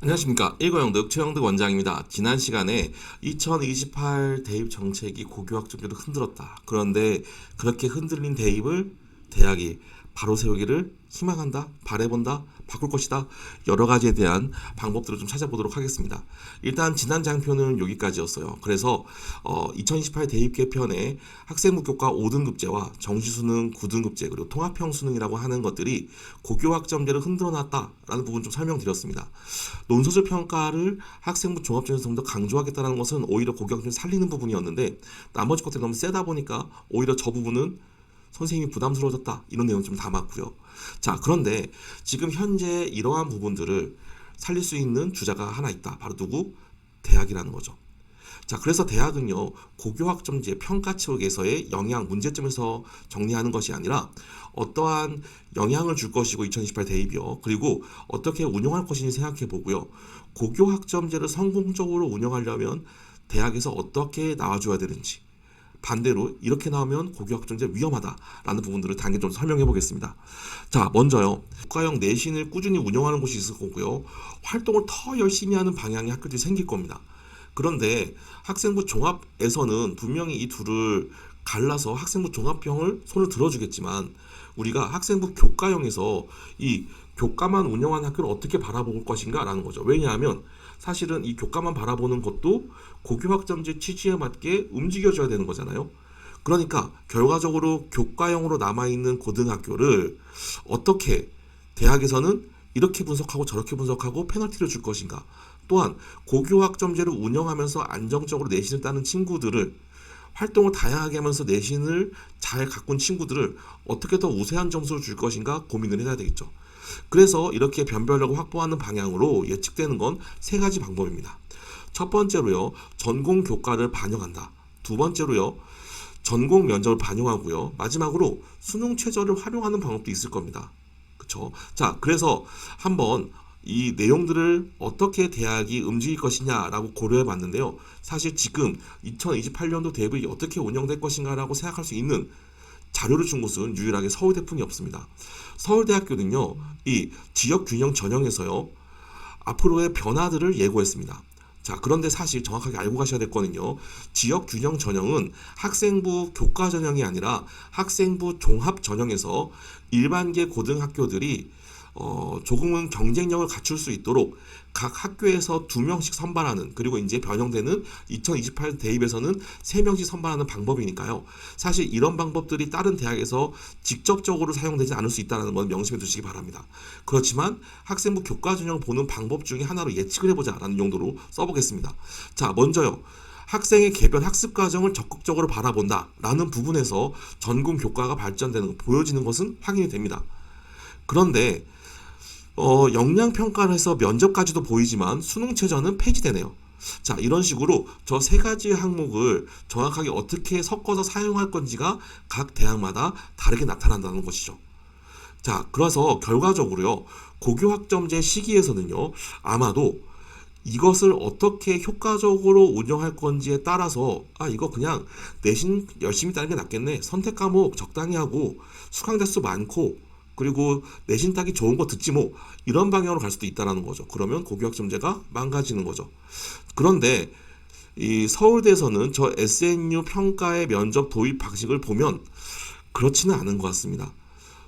안녕하십니까. 일거영득 최영득 원장입니다. 지난 시간에 2028 대입 정책이 고교학 점수를 흔들었다. 그런데 그렇게 흔들린 대입을 대학이 바로 세우기를 희망한다, 바라본다, 바꿀 것이다. 여러 가지에 대한 방법들을 좀 찾아보도록 하겠습니다. 일단 지난 장표는 여기까지였어요. 그래서 2028 대입 개편에 학생부 교과 5등급제와 정시수능 9등급제 그리고 통합형 수능이라고 하는 것들이 고교 학점제를 흔들어 놨다라는 부분 좀 설명드렸습니다. 논서적 평가를 학생부 종합전에서 좀 더 강조하겠다는 것은 오히려 고교 학점을 살리는 부분이었는데 나머지 것들이 너무 세다 보니까 오히려 저 부분은 선생님이 부담스러워졌다 이런 내용 좀 담았고요. 자, 그런데 지금 현재 이러한 부분들을 살릴 수 있는 주자가 하나 있다. 바로 누구? 대학이라는 거죠. 자, 그래서 대학은요, 고교학점제 평가 측에서의 영향, 문제점에서 정리하는 것이 아니라 어떠한 영향을 줄 것이고 2028 대입이요. 그리고 어떻게 운영할 것인지 생각해 보고요. 고교학점제를 성공적으로 운영하려면 대학에서 어떻게 나와줘야 되는지, 반대로 이렇게 나오면 고교학점제 위험하다라는 부분들을 단계적으로 설명해 보겠습니다. 자, 먼저요. 국가형 내신을 꾸준히 운영하는 곳이 있을 거고요. 활동을 더 열심히 하는 방향의 학교들이 생길 겁니다. 그런데 학생부 종합에서는 분명히 이 둘을 갈라서 학생부 종합형을 손을 들어주겠지만 우리가 학생부 교과형에서 이 교과만 운영하는 학교를 어떻게 바라볼 것인가 라는 거죠. 왜냐하면 사실은 이 교과만 바라보는 것도 고교학점제 취지에 맞게 움직여줘야 되는 거잖아요. 그러니까 결과적으로 교과형으로 남아있는 고등학교를 어떻게 대학에서는 이렇게 분석하고 저렇게 분석하고 페널티를 줄 것인가. 또한 고교학점제를 운영하면서 안정적으로 내신을 따는 친구들을 활동을 다양하게 하면서 내신을 잘 가꾼 친구들을 어떻게 더 우세한 점수를 줄 것인가 고민을 해야 되겠죠. 그래서 이렇게 변별력을 확보하는 방향으로 예측되는 건 세 가지 방법입니다. 첫 번째로요, 전공 교과를 반영한다. 두 번째로요, 전공 면접을 반영하고요. 마지막으로 수능 최저를 활용하는 방법도 있을 겁니다. 그렇죠? 자, 그래서 한번 이 내용들을 어떻게 대학이 움직일 것이냐라고 고려해 봤는데요. 사실 지금 2028년도 대입이 어떻게 운영될 것인가라고 생각할 수 있는 자료를 준 곳은 유일하게 서울대뿐이 없습니다. 서울대학교는요, 이 지역 균형 전형에서요, 앞으로의 변화들을 예고했습니다. 자, 그런데 사실 정확하게 알고 가셔야 될 거는요. 지역 균형 전형은 학생부 교과 전형이 아니라 학생부 종합 전형에서 일반계 고등학교들이 조금은 경쟁력을 갖출 수 있도록 각 학교에서 2명씩 선발하는, 그리고 이제 변형되는 2028 대입에서는 3명씩 선발하는 방법이니까요. 사실 이런 방법들이 다른 대학에서 직접적으로 사용되지 않을 수 있다는 건 명심해 두시기 바랍니다. 그렇지만 학생부 교과 전형을 보는 방법 중에 하나로 예측을 해보자라는 용도로 써보겠습니다. 자, 먼저요. 학생의 개별 학습 과정을 적극적으로 바라본다라는 부분에서 전공 교과가 발전되는 보여지는 것은 확인이 됩니다. 그런데 역량 평가를 해서 면접까지도 보이지만 수능 최저는 폐지되네요. 자, 이런 식으로 저 세 가지 항목을 정확하게 어떻게 섞어서 사용할 건지가 각 대학마다 다르게 나타난다는 것이죠. 자, 그래서 결과적으로요, 고교학점제 시기에서는요, 아마도 이것을 어떻게 효과적으로 운영할 건지에 따라서 이거 그냥 내신 열심히 따는 게 낫겠네, 선택 과목 적당히 하고 수강자 수 많고 그리고 내신 따기 좋은 거 듣지 뭐, 이런 방향으로 갈 수도 있다는 거죠. 그러면 고교학점제가 망가지는 거죠. 그런데 이 서울대에서는 저 SNU 평가의 면접 도입 방식을 보면 그렇지는 않은 것 같습니다.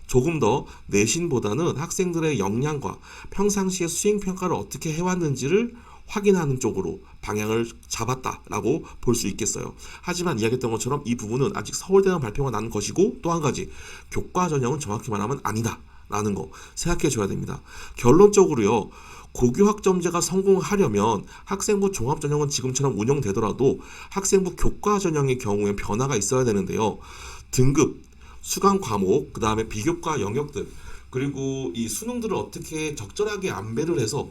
조금 더 내신보다는 학생들의 역량과 평상시의 수행평가를 어떻게 해왔는지를 확인하는 쪽으로 방향을 잡았다라고 볼 수 있겠어요. 하지만 이야기했던 것처럼 이 부분은 아직 서울대만 발표가 난 것이고, 또 한 가지 교과 전형은 정확히 말하면 아니다라는 거 생각해 줘야 됩니다. 결론적으로요, 고교학점제가 성공하려면 학생부 종합전형은 지금처럼 운영되더라도 학생부 교과 전형의 경우에 변화가 있어야 되는데요. 등급, 수강 과목, 그 다음에 비교과 영역들, 그리고 이 수능들을 어떻게 적절하게 안배를 해서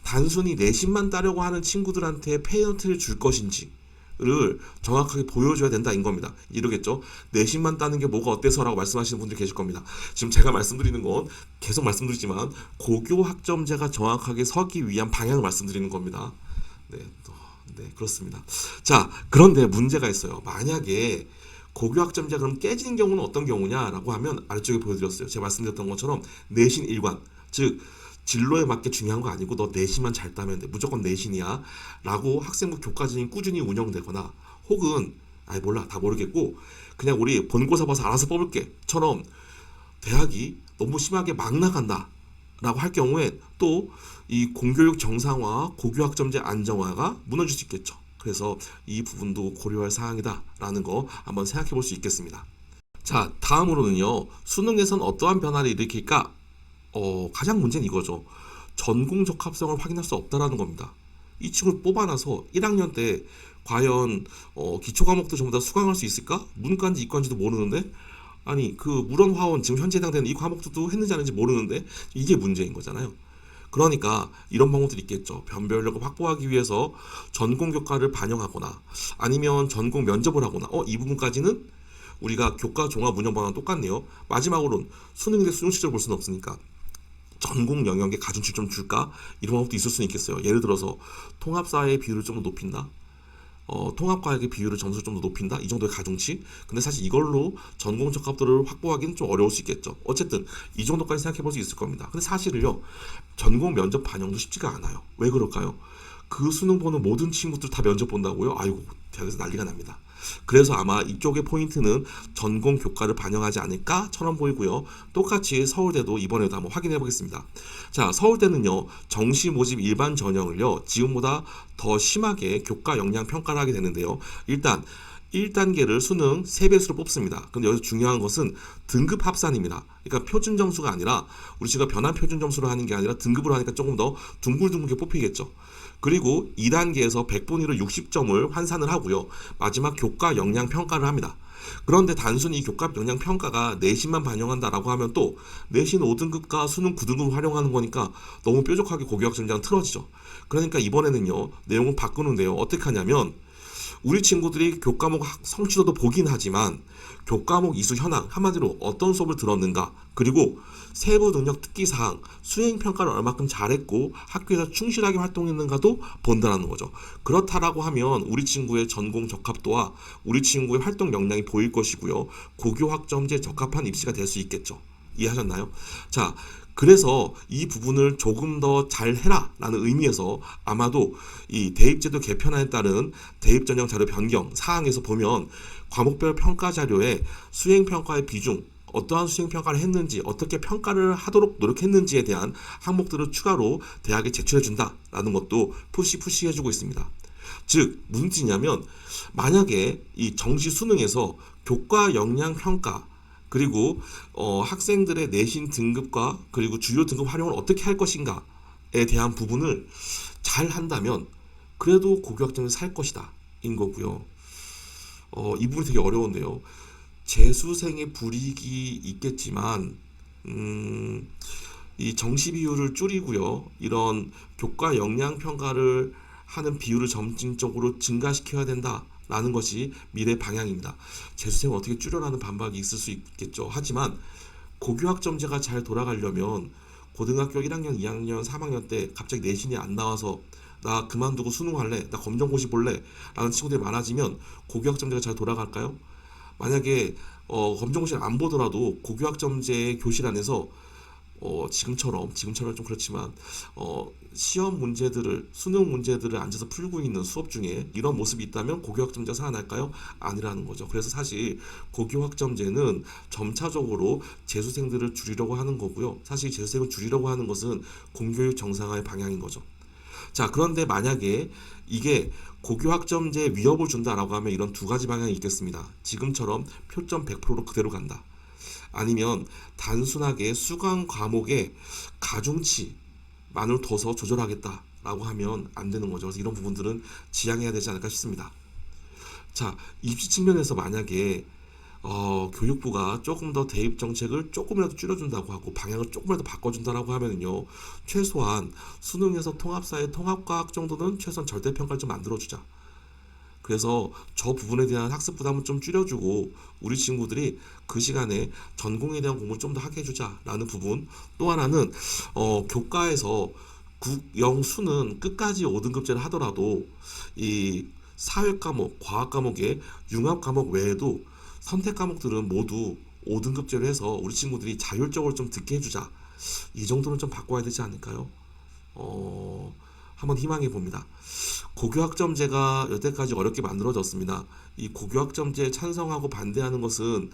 단순히 내신만 따려고 하는 친구들한테 페널티를 줄 것인지를 정확하게 보여줘야 된다인 겁니다. 이러겠죠? 내신만 따는 게 뭐가 어때서라고 말씀하시는 분들이 계실 겁니다. 지금 제가 말씀드리는 건 계속 말씀드리지만 고교 학점제가 정확하게 서기 위한 방향을 말씀드리는 겁니다. 네, 그렇습니다. 자, 그런데 문제가 있어요. 만약에 고교학점제가 그럼 깨지는 경우는 어떤 경우냐라고 하면 아래쪽에 보여드렸어요. 제가 말씀드렸던 것처럼 내신 일관, 즉 진로에 맞게 중요한 거 아니고 너 내신만 잘 따면 돼. 무조건 내신이야. 라고 학생부 교과전이 꾸준히 운영되거나 혹은 아이 몰라 다 모르겠고 그냥 우리 본고사 봐서 알아서 뽑을게 처럼 대학이 너무 심하게 막 나간다 라고 할 경우에 또 이 공교육 정상화, 고교학점제 안정화가 무너질 수 있겠죠. 그래서 이 부분도 고려할 사항이다 라는 거 한번 생각해 볼 수 있겠습니다. 자, 다음으로는요. 수능에선 어떠한 변화를 일으킬까? 가장 문제는 이거죠. 전공 적합성을 확인할 수 없다라는 겁니다. 이 친구를 뽑아놔서 1학년 때 과연 기초 과목도 전부 다 수강할 수 있을까? 문과인지 이과인지도 모르는데 아니 그 물원화원 지금 현재 해당되는 이 과목도 했는지 안 했는지 모르는데 이게 문제인 거잖아요. 그러니까 이런 방법들이 있겠죠. 변별력을 확보하기 위해서 전공 교과를 반영하거나 아니면 전공 면접을 하거나 이 부분까지는 우리가 교과 종합 운영 방향 똑같네요. 마지막으로는 수능인데 수능 실적을 볼 수는 없으니까 전공 영역에 가중치 좀 줄까? 이런 방법도 있을 수는 있겠어요. 예를 들어서 통합사의 비율을 좀 더 높인다. 통합과학의 비율을 점수를 좀 더 높인다. 이 정도의 가중치. 근데 사실 이걸로 전공 적합도를 확보하기는 좀 어려울 수 있겠죠. 어쨌든 이 정도까지 생각해 볼 수 있을 겁니다. 근데 사실을요. 전공 면접 반영도 쉽지가 않아요. 왜 그럴까요? 그 수능 보는 모든 친구들 다 면접 본다고요? 아이고 대학에서 난리가 납니다. 그래서 아마 이쪽의 포인트는 전공 교과를 반영하지 않을까처럼 보이고요. 똑같이 서울대도 이번에도 한번 확인해 보겠습니다. 자, 서울대는요. 정시 모집 일반 전형을요. 지금보다 더 심하게 교과 역량 평가를 하게 되는데요. 일단 1단계를 수능 3배수로 뽑습니다. 근데 여기서 중요한 것은 등급 합산입니다. 그러니까 표준 점수가 아니라 우리 지금 변환 표준 점수로 하는 게 아니라 등급으로 하니까 조금 더 둥글둥글게 뽑히겠죠. 그리고 2단계에서 100분위로 60점을 환산을 하고요. 마지막 교과 역량 평가를 합니다. 그런데 단순히 교과 역량 평가가 내신만 반영한다라고 하면 또 내신 5등급과 수능 9등급을 활용하는 거니까 너무 뾰족하게 고교학점장 틀어지죠. 그러니까 이번에는요. 내용을 바꾸는데요. 어떻게 하냐면 우리 친구들이 교과목 성취도도 보긴 하지만 교과목 이수 현황 한마디로 어떤 수업을 들었는가 그리고 세부 능력 특기사항 수행평가를 얼마큼 잘했고 학교에서 충실하게 활동했는가도 본다는 거죠. 그렇다라고 하면 우리 친구의 전공 적합도와 우리 친구의 활동 역량이 보일 것이고요. 고교학점제 적합한 입시가 될 수 있겠죠. 이해하셨나요? 자, 그래서 이 부분을 조금 더 잘해라 라는 의미에서 아마도 이 대입제도 개편안에 따른 대입전형 자료 변경 사항에서 보면 과목별 평가 자료에 수행평가의 비중 어떠한 수행평가를 했는지 어떻게 평가를 하도록 노력했는지에 대한 항목들을 추가로 대학에 제출해준다라는 것도 푸시 해주고 있습니다. 즉 무슨 뜻이냐면 만약에 이 정시 수능에서 교과 역량 평가 그리고 학생들의 내신 등급과 그리고 주요 등급 활용을 어떻게 할 것인가에 대한 부분을 잘 한다면 그래도 고교학점을 살 것이다 인 거고요. 이 부분이 되게 어려운데요. 재수생의 불이익이 있겠지만 이 정시 비율을 줄이고요. 이런 교과 역량 평가를 하는 비율을 점진적으로 증가시켜야 된다라는 것이 미래 방향입니다. 재수생을 어떻게 줄여라는 반박이 있을 수 있겠죠. 하지만 고교학점제가 잘 돌아가려면 고등학교 1학년, 2학년, 3학년 때 갑자기 내신이 안 나와서 나 그만두고 수능할래, 나 검정고시 볼래 라는 친구들이 많아지면 고교학점제가 잘 돌아갈까요? 만약에 검정고시를 안 보더라도 고교학점제 교실 안에서 지금처럼 좀 그렇지만 시험 문제들을 수능 문제들을 앉아서 풀고 있는 수업 중에 이런 모습이 있다면 고교학점제가 살아날까요? 아니라는 거죠. 그래서 사실 고교학점제는 점차적으로 재수생들을 줄이려고 하는 거고요. 사실 재수생을 줄이려고 하는 것은 공교육 정상화의 방향인 거죠. 자, 그런데 만약에 이게 고교학점제에 위협을 준다라고 하면 이런 두 가지 방향이 있겠습니다. 지금처럼 표점 100%로 그대로 간다. 아니면 단순하게 수강 과목의 가중치만을 둬서 조절하겠다라고 하면 안 되는 거죠. 그래서 이런 부분들은 지양해야 되지 않을까 싶습니다. 자, 입시 측면에서 만약에 교육부가 조금 더 대입 정책을 조금이라도 줄여준다고 하고 방향을 조금이라도 바꿔준다라고 하면요 최소한 수능에서 통합사회 통합과학 정도는 최소한 절대평가를 좀 만들어주자. 그래서 저 부분에 대한 학습 부담을 좀 줄여주고 우리 친구들이 그 시간에 전공에 대한 공부를 좀 더 하게 해주자라는 부분. 또 하나는 교과에서 국영수는 끝까지 5등급제를 하더라도 이 사회 과목, 과학 과목의 융합 과목 외에도 선택 과목들은 모두 5등급제로 해서 우리 친구들이 자율적으로 좀 듣게 해주자. 이 정도는 좀 바꿔야 되지 않을까요? 한번 희망해 봅니다. 고교학점제가 여태까지 어렵게 만들어졌습니다. 이 고교학점제에 찬성하고 반대하는 것은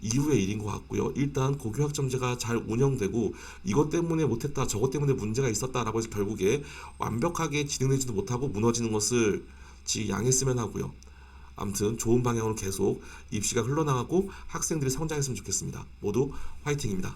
이후의 일인 것 같고요. 일단 고교학점제가 잘 운영되고 이것 때문에 못했다, 저것 때문에 문제가 있었다라고 해서 결국에 완벽하게 진행되지도 못하고 무너지는 것을 양해했으면 하고요. 아무튼 좋은 방향으로 계속 입시가 흘러나가고 학생들이 성장했으면 좋겠습니다. 모두 화이팅입니다.